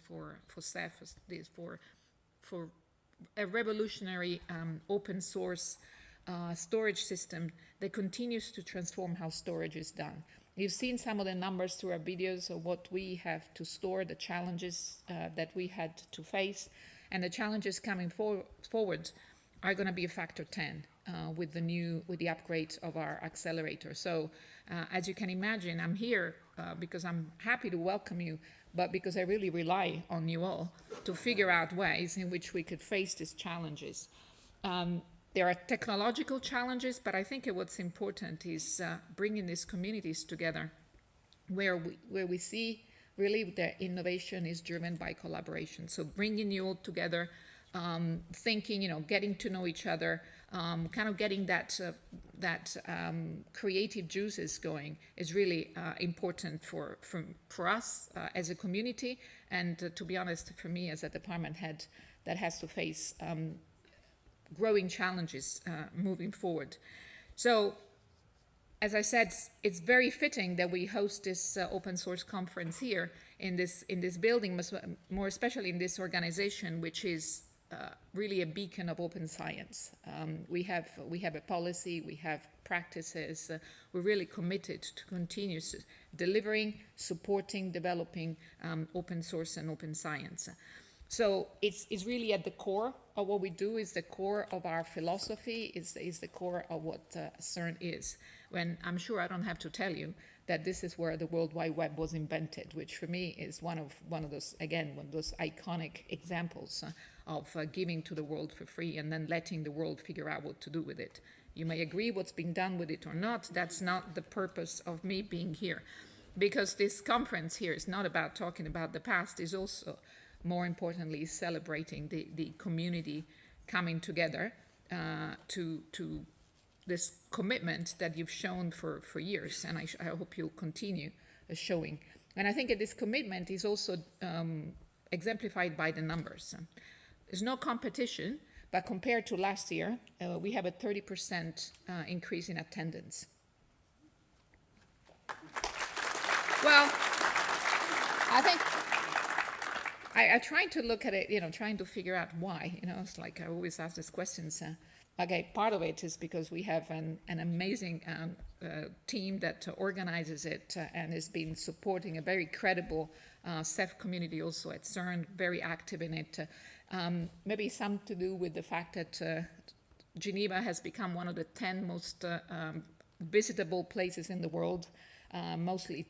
for CEF, for a revolutionary open source storage system that continues to transform how storage is done. You've seen some of the numbers through our videos of what we have to store, the challenges that we had to face, and the challenges coming forward are going to be a factor 10 with the upgrade of our accelerator. So as you can imagine, I'm here because I'm happy to welcome you, but because I really rely on you all to figure out ways in which we could face these challenges. There are technological challenges, but I think what's important is bringing these communities together where we see really the innovation is driven by collaboration. So bringing you all together, thinking, getting to know each other, kind of getting that creative juices going is really important for us as a community, and to be honest, for me as a department head that has to face growing challenges moving forward. So, as I said, it's very fitting that we host this open source conference here in this building, more especially in this organization, which is really a beacon of open science. We have a policy, we have practices. We're really committed to continue delivering, supporting, developing open source and open science. So it's really at the core of what we do, is the core of our philosophy, is the core of what CERN is. When I'm sure I don't have to tell you that this is where the World Wide Web was invented, which for me is one of those iconic examples of giving to the world for free and then letting the world figure out what to do with it. You may agree what's been done with it or not. That's not the purpose of me being here, because this conference here is not about talking about the past. It's also, more importantly, celebrating the community coming together to this commitment that you've shown for years, and I hope you'll continue showing. And I think that this commitment is also exemplified by the numbers. There's no competition, but compared to last year, we have a 30% increase in attendance. Well, I think I tried to look at it, trying to figure out why. It's like I always ask these questions. Okay, part of it is because we have an amazing team that organizes it and has been supporting a very credible CEF community also at CERN, very active in it. Maybe some to do with the fact that Geneva has become one of the 10 most visitable places in the world. Mostly,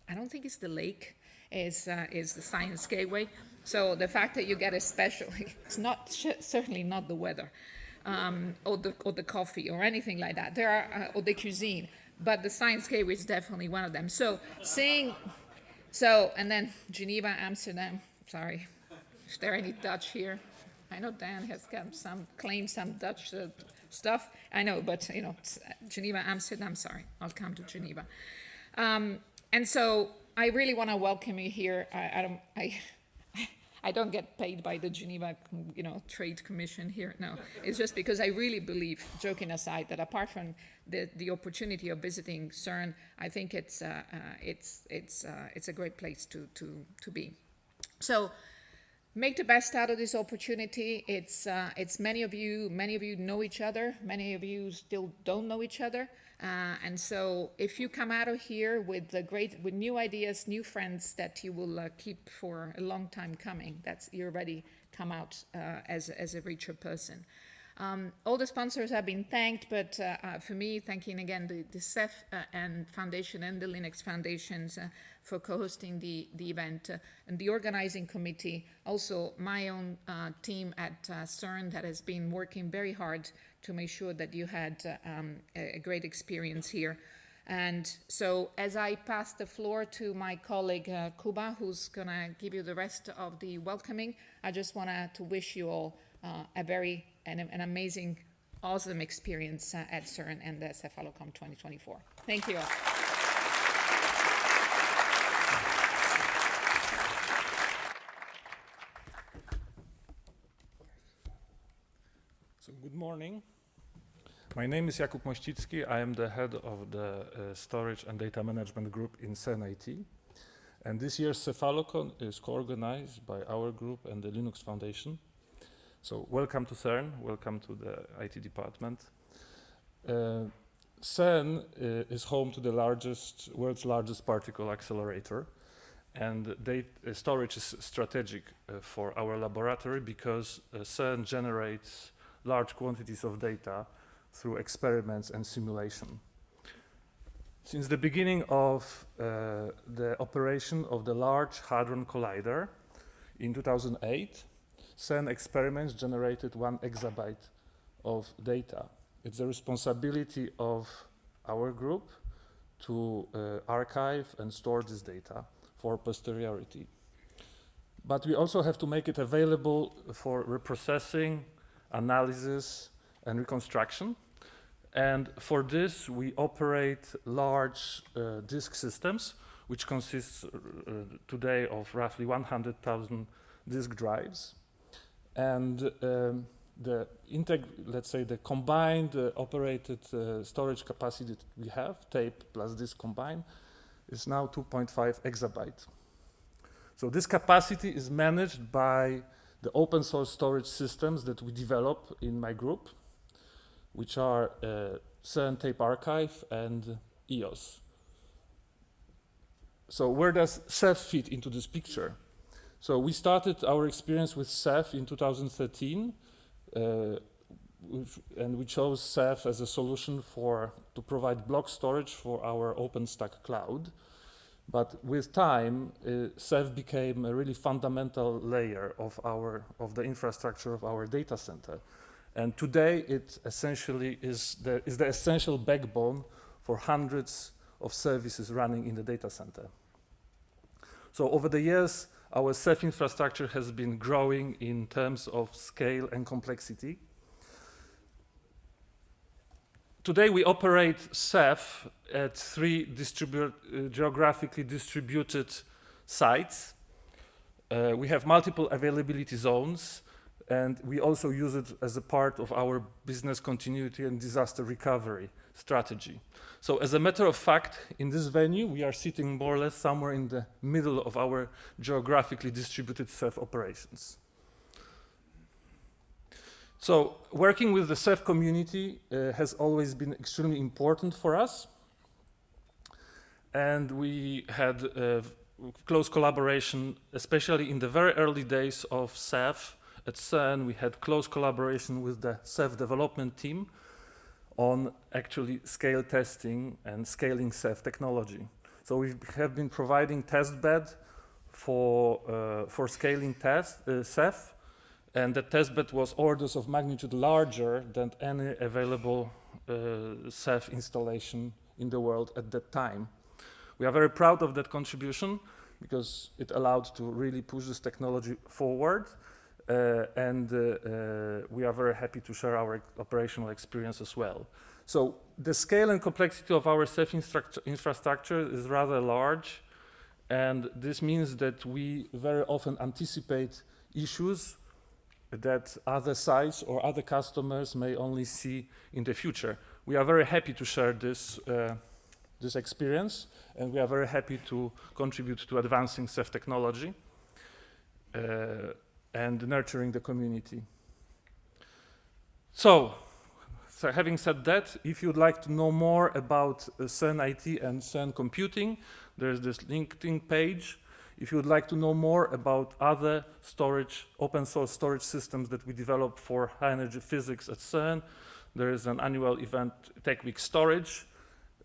I don't think it's the lake, is the Science Gateway. So the fact that you get a special, it's not certainly not the weather, or the coffee or anything like that. There are or the cuisine, but the Science Gateway is definitely one of them. So and then Geneva, Amsterdam. Sorry, is there any Dutch here? I know Dan has got claimed some Dutch stuff. I know, but Geneva, Amsterdam. Sorry, I'll come to Geneva. And so I really want to welcome you here. I don't get paid by the Geneva, Trade Commission here. No, it's just because I really believe, joking aside, that apart from the opportunity of visiting CERN, I think it's a great place to be. So make the best out of this opportunity. It's many of you know each other. Many of you still don't know each other. And so if you come out of here with new ideas, new friends that you will keep for a long time coming, you already come out as a richer person. All the sponsors have been thanked, but for me, thanking again the CEF and Foundation and the Linux Foundations for co-hosting the event, and the organizing committee, also my own team at CERN that has been working very hard to make sure that you had a great experience here. And so as I pass the floor to my colleague Kuba, who's going to give you the rest of the welcoming, I just want to wish you all an amazing, awesome experience at CERN and the Cephalocom 2024. Thank you all. So good morning. My name is Jakub Mościcki. I am the head of the Storage and Data Management Group in CERN IT. And this year's Cephalocon is co-organized by our group and the Linux Foundation. So welcome to CERN, welcome to the IT department. CERN is home to the world's largest particle accelerator. And storage is strategic for our laboratory because CERN generates large quantities of data through experiments and simulation. Since the beginning of the operation of the Large Hadron Collider in 2008, CERN experiments generated 1 exabyte of data. It's the responsibility of our group to archive and store this data for posterity. But we also have to make it available for reprocessing, analysis, and reconstruction. And for this, we operate large disk systems, which consists today of roughly 100,000 disk drives. And let's say the combined operated storage capacity that we have, tape plus disk combined, is now 2.5 exabyte. So this capacity is managed by the open source storage systems that we develop in my group, which are CERN Tape Archive and EOS. So where does Ceph fit into this picture? So we started our experience with Ceph in 2013, and we chose Ceph as a solution to provide block storage for our OpenStack cloud. But with time, Ceph became a really fundamental layer of the infrastructure of our data center. And today, it essentially is the essential backbone for hundreds of services running in the data center. So over the years, our Ceph infrastructure has been growing in terms of scale and complexity. Today, we operate Ceph at 3 geographically distributed sites. We have multiple availability zones, and we also use it as a part of our business continuity and disaster recovery strategy. So as a matter of fact, in this venue, we are sitting more or less somewhere in the middle of our geographically distributed Ceph operations. So working with the Ceph community has always been extremely important for us. And we had close collaboration, especially in the very early days of Ceph. At CERN, we had close collaboration with the Ceph development team on actually scale testing and scaling Ceph technology. So we have been providing test bed for scaling Ceph, and the test bed was orders of magnitude larger than any available Ceph installation in the world at that time. We are very proud of that contribution because it allowed to really push this technology forward. And we are very happy to share our operational experience as well. So the scale and complexity of our Ceph infrastructure is rather large, and this means that we very often anticipate issues that other sites or other customers may only see in the future. We are very happy to share this experience, and we are very happy to contribute to advancing Ceph technology and nurturing the community. So having said that, if you'd like to know more about CERN IT and CERN computing, there's this LinkedIn page. If you would like to know more about other open source storage systems that we develop for high energy physics at CERN, there is an annual event, Tech Week Storage.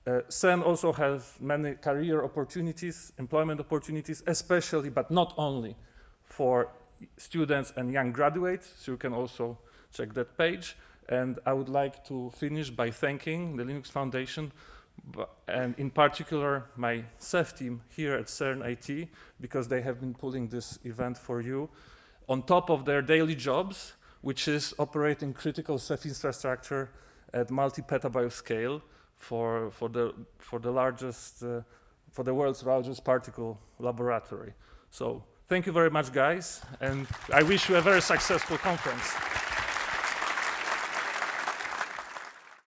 CERN also has many career opportunities, employment opportunities, especially, but not only, for students and young graduates, so you can also check that page. And I would like to finish by thanking the Linux Foundation, and in particular my Ceph team here at CERN IT, because they have been pulling this event for you on top of their daily jobs, which is operating critical Ceph infrastructure at multi-petabyte scale for the world's largest particle laboratory. So thank you very much, guys, and I wish you a very successful conference.